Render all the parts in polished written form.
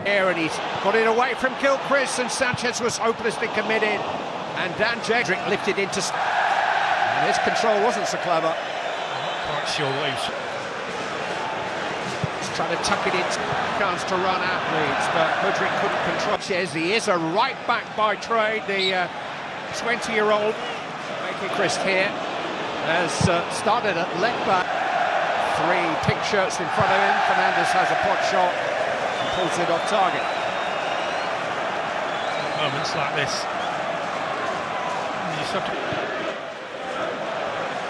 And he's got it away from Gilchrist, and Sanchez was hopelessly committed. And Dan Jedrick lifted into... And his control wasn't so clever. I'm not quite sure what he's... He's trying to tuck it in, chance to run at Leeds, but Mudryk couldn't control. He is a right back by trade, the 20-year-old. Making Christ here has started at left back. 3 pink shirts in front of him. Fernandes has a pot shot and pulls it off target. Moments like this, you just have to...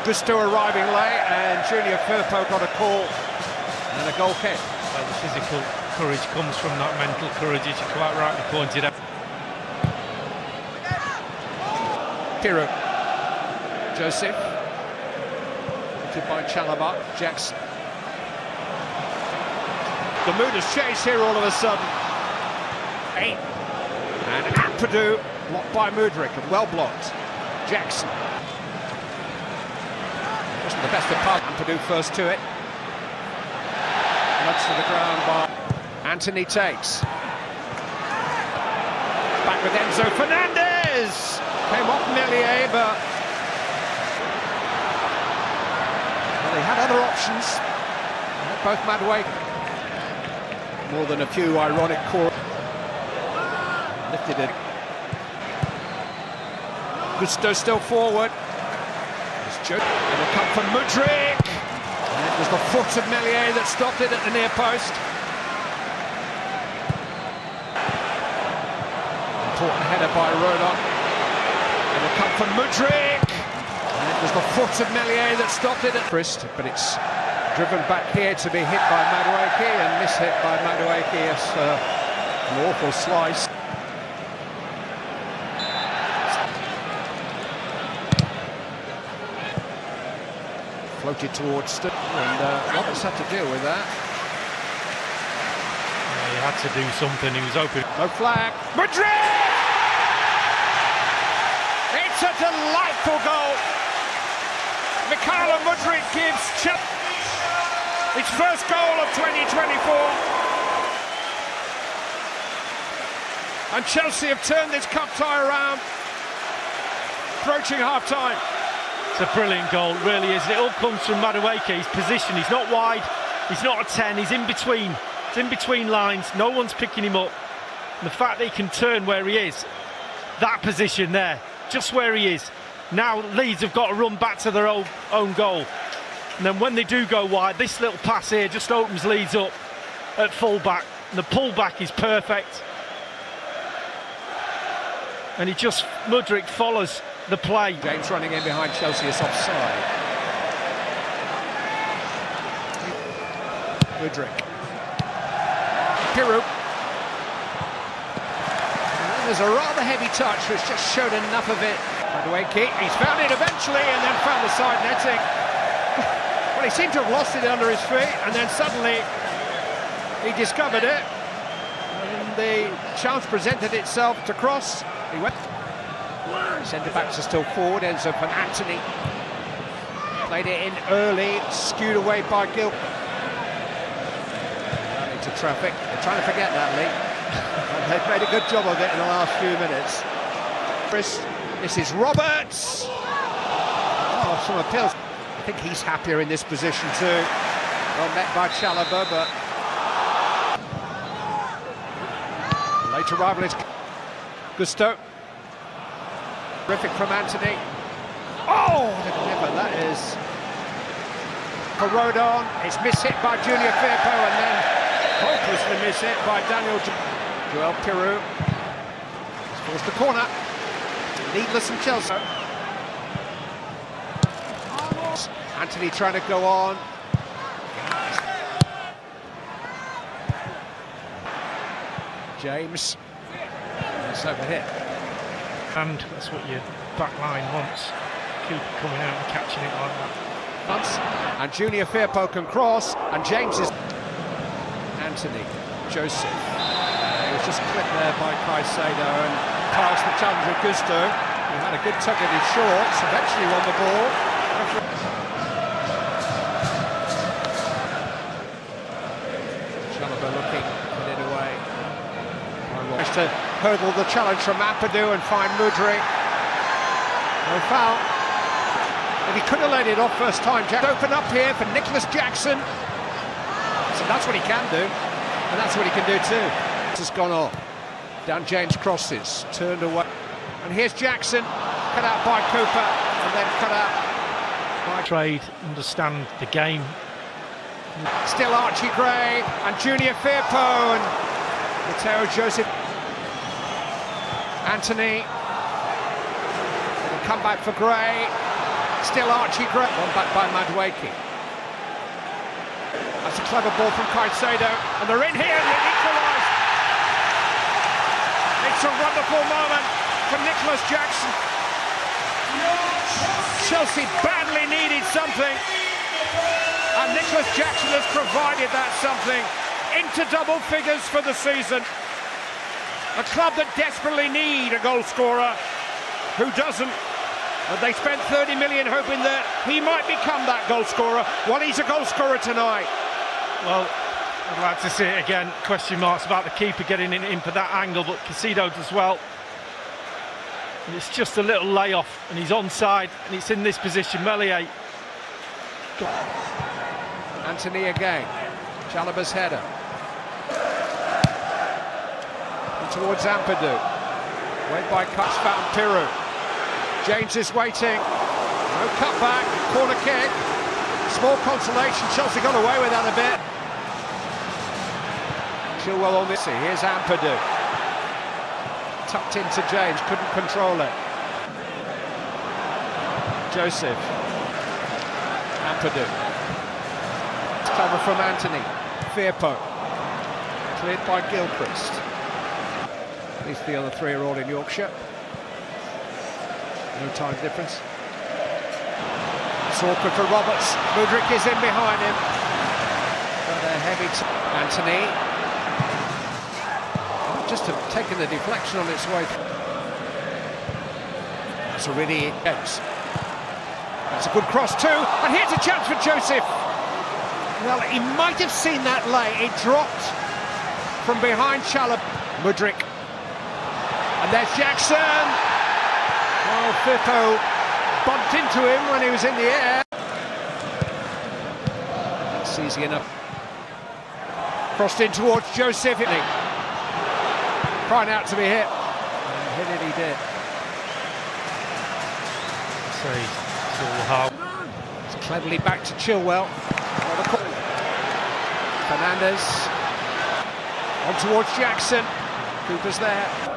Gusto arriving late, and Junior Firpo got a call and a goal kick. Well, the physical courage comes from that mental courage, as you quite rightly pointed out. Piru, Joseph, by Chalobah, Jackson. The mood has changed here all of a sudden. And Ampadu blocked by Mudryk, and well blocked. Jackson. Wasn't the best of part. Ampadu first to it. Nuts to the ground by Anthony takes. Back with Enzo Fernandez. Came off Meslier, but they had other options. Both Madueke. More than a few ironic calls. Lifted it. Gusto still forward. It'll come from Mudryk. And it was the foot of Meslier that stopped it at the near post. Important header by Rodon. It'll come from Mudryk. It was the foot of Meslier that stopped it at wrist, but it's driven back here to be hit by Madueke and mishit by Madueke. It's an awful slice. Floated towards Stu, and Roberts had to deal with that. Yeah, he had to do something, he was open. No flag. Mudryk! It's a delightful goal. Mikhailo Mudryk gives its first goal of 2024. And Chelsea have turned this cup tie around, approaching half-time. It's a brilliant goal, really is. It all comes from Madueke. His position, he's not wide, he's not a 10, he's in between. He's in between lines, no one's picking him up. And the fact that he can turn where he is, that position there, just where he is. Now Leeds have got to run back to their own goal. And then when they do go wide, this little pass here just opens Leeds up at full-back. And the pull-back is perfect. And Mudryk follows the play. James running in behind Chelsea is offside. Mudryk. Piru. There's a rather heavy touch, which just showed enough of it. Madueke, he's found it eventually, and then found the side netting. Well, he seemed to have lost it under his feet, and then suddenly he discovered it. And the chance presented itself to cross. He went. Centre-backs are still forward. Enzo and Anthony played it in early, skewed away by Gil. Into traffic. They're trying to forget that, Lee. And they've made a good job of it in the last few minutes. This is Roberts. Oh, some appeals. I think he's happier in this position too. Well met by Chalobah, but late arrival is Gusto. Terrific from Anthony. Oh, the deliver, that is for Rodon. It's mishit by Junior Firpo, and then hopelessly mishit by Daniel Joel Piru. He's forced the corner. Needless from Chelsea. Anthony trying to go on. James. It's over here. And that's what your back line wants. Keep coming out and catching it like that. And Junior Firpo can cross, and James is... Anthony, Joseph. He was just clipped there by Caicedo and past the challenge of Gusto. He had a good tug at his shorts, eventually won the ball. Chalobah looking, put it away. Has to hurdle the challenge from Ampadu and find Mudryk. No foul. If he could have let it off first time, open up here for Nicholas Jackson. So that's what he can do, and that's what he can do too. This has gone off. Down James crosses, turned away. And here's Jackson, cut out by Cooper, and then cut out by Trade, understand the game. Still Archie Gray and Junior Firpo and Matteo Joseph. Anthony. Come back for Gray. Still Archie Gray. One back by Madueke. That's a clever ball from Caicedo, and they're in here and they equalise. It's a wonderful moment for Nicholas Jackson. Chelsea badly needed something, and Nicholas Jackson has provided that something into double figures for the season. A club that desperately need a goal scorer. Who doesn't? And they spent 30 million hoping that he might become that goal scorer. Well, he's a goal scorer tonight. Well, I'd like to see it again. Question marks about the keeper getting in for that angle, but Caicedo as well. And it's just a little layoff, and he's onside, and it's in this position. Meslier. Anthony again. Chalobah's header. And towards Ampadu. Went by Cuts, found Piru. James is waiting. No cutback. Corner kick. Small consolation. Chelsea got away with that a bit. Chilwell on this. Here's Ampadu. Tucked into James. Couldn't control it. Joseph. Ampadu. It's clever from Anthony. Firpo. Cleared by Gilchrist. At least the other three are all in Yorkshire. No time difference. It's awkward for Roberts. Mudryk is in behind him. But a heavy Anthony. Just have taken the deflection on its way through. That's a really intense. That's a good cross too. And here's a chance for Joseph. Well, he might have seen that late. It dropped from behind Chalobah. Mudryk. And there's Jackson. Well, Firpo bumped into him when he was in the air. That's easy enough. Crossed in towards Joseph. Crying out to be hit. And hit it, he did. It's cleverly back to Chilwell. Fernandez. On towards Jackson. Cooper's there.